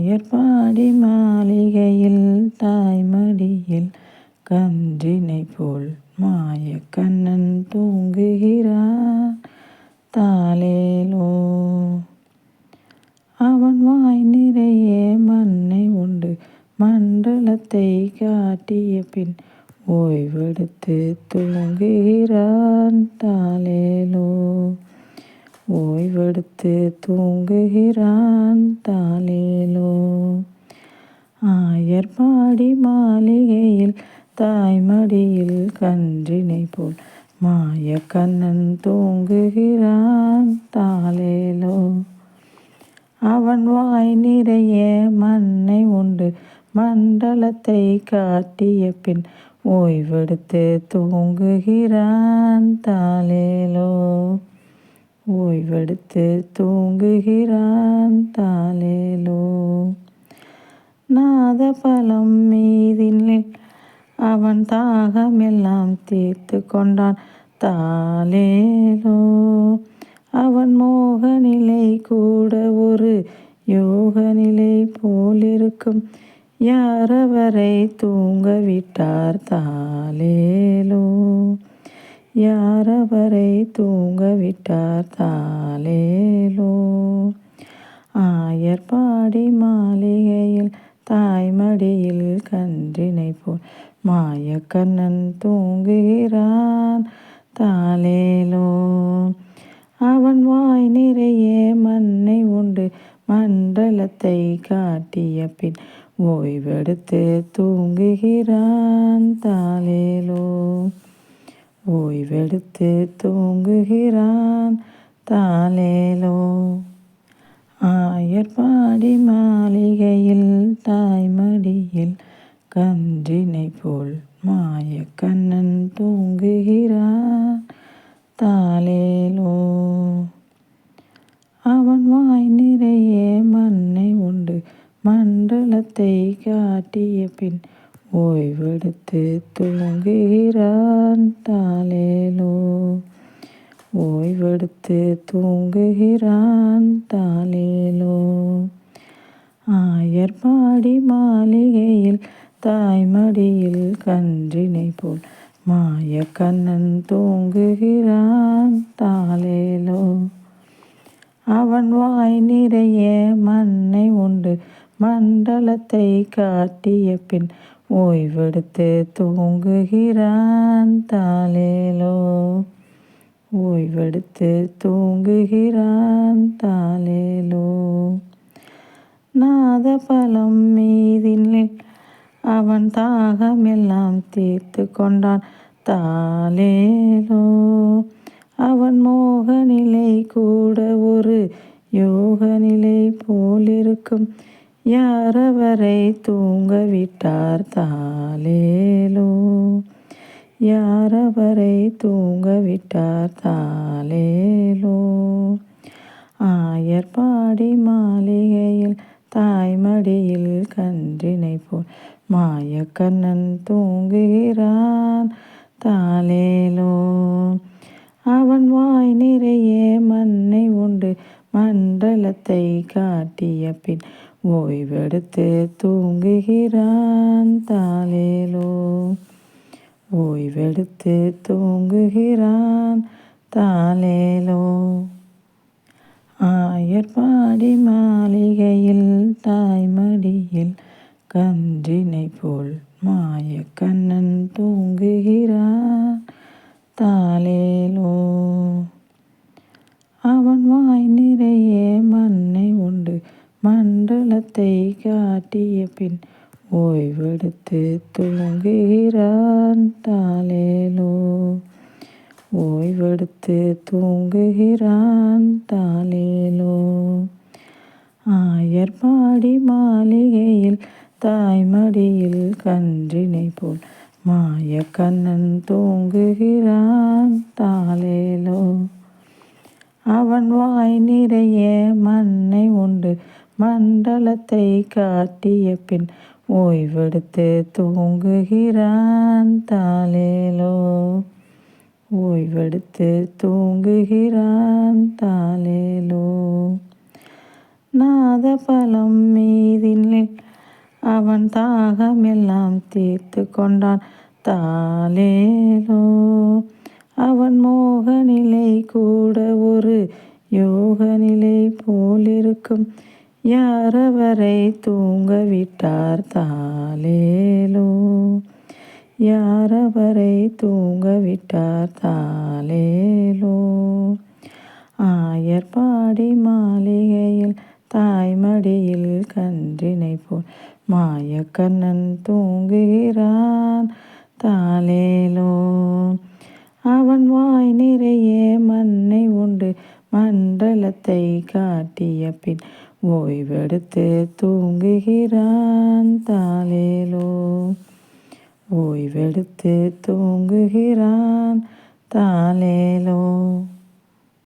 ஆயர்பாடி மாளிகையில் தாய்மடியில் கன்றினை போல் மாயக்கண்ணன் தூங்குகிறான். தாலேலோ. அவன் வாய் நிறைய மண்ணை உண்டு மண்டலத்தை காட்டிய பின் ஓய்வெடுத்து தூங்குகிறான். தாலேலோ. ஓய்வெடுத்து தூங்குகிறான். தாலேலோ. ஆயர்பாடி மாளிகையில் தாய்மடியில் கன்றினை போல் மாயக்கண்ணன் தூங்குகிறான். தாலேலோ. அவன் வாய் நிறைய மண்ணை உண்டு மண்டலத்தை காட்டிய பின் ஓய்வெடுத்து தூங்குகிறான். தாலேலோ. ஓய்வெடுத்து தூங்குகிறான். தாலேலோ. நாதபலம் மீதினில் அவன் தாகமெல்லாம் தீர்த்து கொண்டான். தாலேலோ. அவன் மோக நிலை கூட ஒரு யோக நிலை போலிருக்கும். யாரவரை தூங்க விட்டார். தாலேலோ. யாரவரை தூங்க விட்டார். தாலேலோ. ஆயர்பாடி மாளிகையில் தாய்மடியில் கன்றினை போல் மாயக்கண்ணன் தூங்குகிறான். தாலேலோ. அவன் வாய் நிறைய மண்ணை உண்டு மண்டலத்தை காட்டிய பின் ஓய்வெடுத்து தூங்குகிறான். தாலேலோ. ஓய்வெடுத்து தூங்குகிறான். தாலேலோ. ஆயர்பாடி மாளிகையில் தாய்மடியில் கன்றினை போல் மாயக்கண்ணன் தூங்குகிறான். தாலேலோ. அவன் வாய் நிறைய மண்ணை உண்டு மண்டலத்தை காட்டிய பின் ஓய்வெடுத்து தூங்குகிறான். தாலேலோ. ஓய்வெடுத்து தூங்குகிறான். தாலேலோ. ஆயர்பாடி மாளிகையில் தாய்மடியில் கன்றினை போல் மாயக்கண்ணன் தூங்குகிறான். தாலேலோ. அவன் வாய் நிறைய மண்ணை உண்டு மண்டலத்தை காட்டிய பின் ஓய்வெடுத்து தூங்குகிறான். தாலேலோ. ஓய்வெடுத்து தூங்குகிறான். தாலேலோ. நாதபலம் மீதினில் அவன் தாகமெல்லாம் தீர்த்து கொண்டான். தாலேலோ. அவன் மோக நிலை கூட ஒரு யோக நிலை போலிருக்கும். யாரவரை தூங்க விட்டார். தாலேலோ. யாரவரை தூங்க விட்டார். தாலேலோ. ஆயர்பாடி மாளிகையில் தாய்மடியில் கன்றினை போல் மாயக்கண்ணன் தூங்குகிறான். தாலேலோ. அவன் வாய் நிறைய மண்ணை உண்டு மண்டலத்தை காட்டிய பின் ஓய்வெடுத்து தூங்குகிறான். தாலேலோ. ஓய்வெடுத்து தூங்குகிறான். தாலேலோ. ஆயர்பாடி மாளிகையில் தாய்மடியில் கன்றினை போல் மாயக்கண்ணன் தூங்குகிறான். தாலேலோ. அவன் வாய் நிறைய மண்ணை உண்டு மண்டலத்தை காட்டிய பின் ஓய்வெடுத்து தூங்குகிறான். தாலேலோ. ஓய்வெடுத்து தூங்குகிறான். தாலேலோ. ஆயர்பாடி மாளிகையில் தாய்மடியில் கன்றினை போல் மாயக்கண்ணன் தூங்குகிறான். தாலேலோ. அவன் வாய் நிறைய மண்ணை உண்டு மண்டலத்தை காட்டிய பின் ஓய்வெடுத்து தூங்குகிறான். தாலேலோ. ஓய்வெடுத்து தூங்குகிறான். தாலேலோ. நாதபலம் மீதினில் அவன் தாகமெல்லாம் தீர்த்து கொண்டான். தாலேலோ. அவன் மோக நிலை கூட ஒரு யோக நிலை போலிருக்கும். யார் அவரை தூங்க விட்டார்? தாலேலோ. யார் அவரை தூங்க விட்டார்? தாலேலோ. ஆயர்பாடி மாளிகையில் தாய்மடியில் கன்றினை போல் மாயக்கண்ணன் தூங்குகிறான். தாலேலோ. அவன் வாய் நிறைய மண்ணை உண்டு மண்டலத்தை காட்டிய பின் ஓய்வெடுத்து தூங்குகிறான். தாலேலோ. ஓய்வெடுத்து தூங்குகிறான். தாலேலோ.